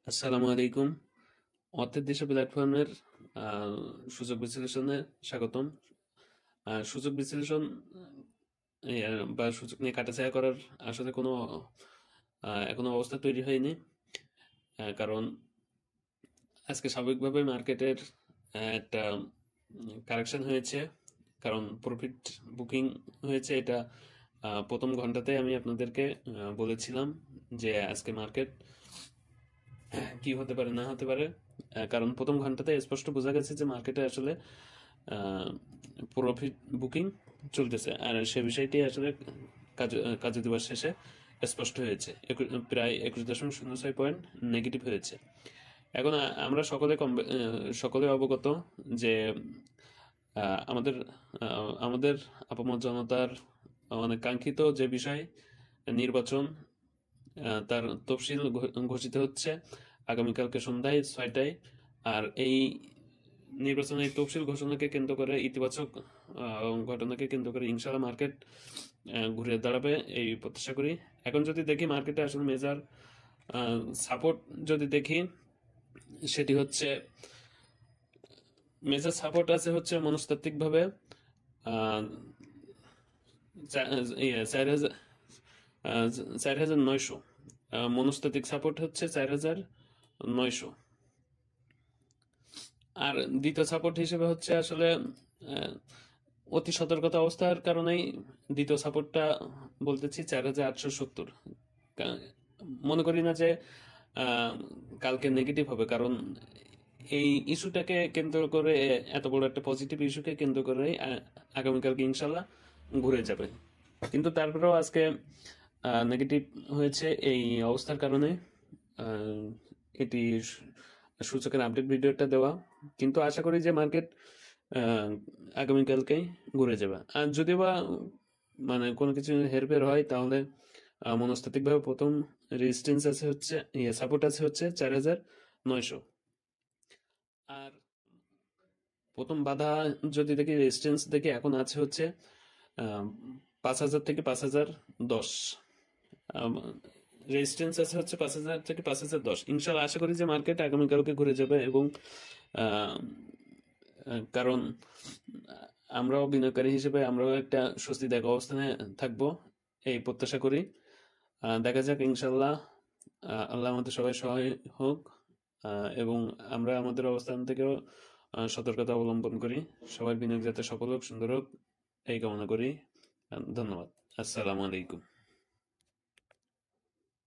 আসসালামু আলাইকুম। অর্থের দিশা প্ল্যাটফর্মের সূচক বিশ্লেষণে স্বাগতম। সূচক বিশ্লেষণ বা সূচক নিয়ে কাটাছেঁড়া করার আসলে কোনো এখনো অবস্থা তৈরি হয়নি। কারণ আজকে স্বাভাবিকভাবে মার্কেটের একটা কারেকশন হয়েছে, কারণ প্রফিট বুকিং হয়েছে। এটা প্রথম ঘন্টাতে আমি আপনাদেরকে বলেছিলাম যে আজকে মার্কেট কি হতে পারে না হতে পারে। কারণ প্রথম ঘন্টাতে স্পষ্ট বোঝা গেছে যে মার্কেটে আসলে প্রফিট বুকিং চলতেছে, আর সে বিষয়টি আসলে কার্য দিবস শেষে স্পষ্ট হয়েছে। প্রায় 21.06 পয়েন্ট নেগেটিভ হয়েছে। এখন আমরা সকলে অবগত যে আমাদের আমাদের আপামর জনতার অনেক কাঙ্ক্ষিত যে বিষয় নির্বাচন, তার তফসিল ঘোষিত হচ্ছে আগামীকালকে সন্ধ্যায় 6টায়। আর এই নির্বাচনের তফসিল ঘোষণাকে কেন্দ্র করে, ইতিবাচক ঘটনাকে কেন্দ্র করে ইনশাআল্লাহ মার্কেট ঘুরে দাঁড়াবে এই প্রত্যাশা করি। এখন যদি দেখি মার্কেটে আসলে মেজর সাপোর্ট যদি দেখি, সেটি হচ্ছে মেজর সাপোর্ট আছে হচ্ছে মনস্তাত্ত্বিকভাবে 4,900। মনস্তাত্ত্বিক সাপোর্ট হচ্ছে 4,900। আর দ্বিতীয় সাপোর্ট হিসেবে হচ্ছে আসলে অতি সতর্কতা অবস্থার কারণেই দ্বিতীয় সাপোর্টটা বলতেছি 4,870। মনে করি না যে কালকে নেগেটিভ হবে, কারণ এই ইস্যুটাকে কেন্দ্র করে, এত বড় একটা পজিটিভ ইস্যুকে কেন্দ্র করে আগামীকালকে ইনশাল্লাহ ঘুরে যাবে। কিন্তু তারপরেও আজকে নেগেটিভ হয়েছে এই অবস্থার কারণে এটি সূচকের আপডেট ভিডিওটা দেওয়া। কিন্তু আশা করি যে মার্কেট আগামীকালকেই ঘুরে যাবে। আর যদিও বা মানে কোনো কিছু হেরফের হয়, তাহলে মনস্তাত্ত্বিকভাবে প্রথম রেজিস্ট্যান্স আছে হচ্ছে, সাপোর্ট আছে হচ্ছে 4,900। আর প্রথম বাধা যদি দেখি, রেজিস্ট্যান্স দেখি এখন আছে হচ্ছে 5,000 থেকে 5,010। রেজিস্ট্যান্স আছে হচ্ছে 5,000 থেকে 5,010। ইনশাল্লাহ আশা করি যে মার্কেট আগামীকালকে ঘুরে যাবে, এবং কারণ আমরাও বিনিয়োগকারী হিসেবে আমরাও একটা স্বস্তিদায়ক অবস্থানে থাকবো এই প্রত্যাশা করি। দেখা যাক ইনশাল্লাহ। আল্লাহ আমাদের সবাই সহায় হোক, এবং আমরা আমাদের অবস্থান থেকেও সতর্কতা অবলম্বন করি। সবার বিনিয়োগ যাতে সফল হোক, সুন্দর হোক, এই কামনা করি। ধন্যবাদ। আসসালামু আলাইকুম।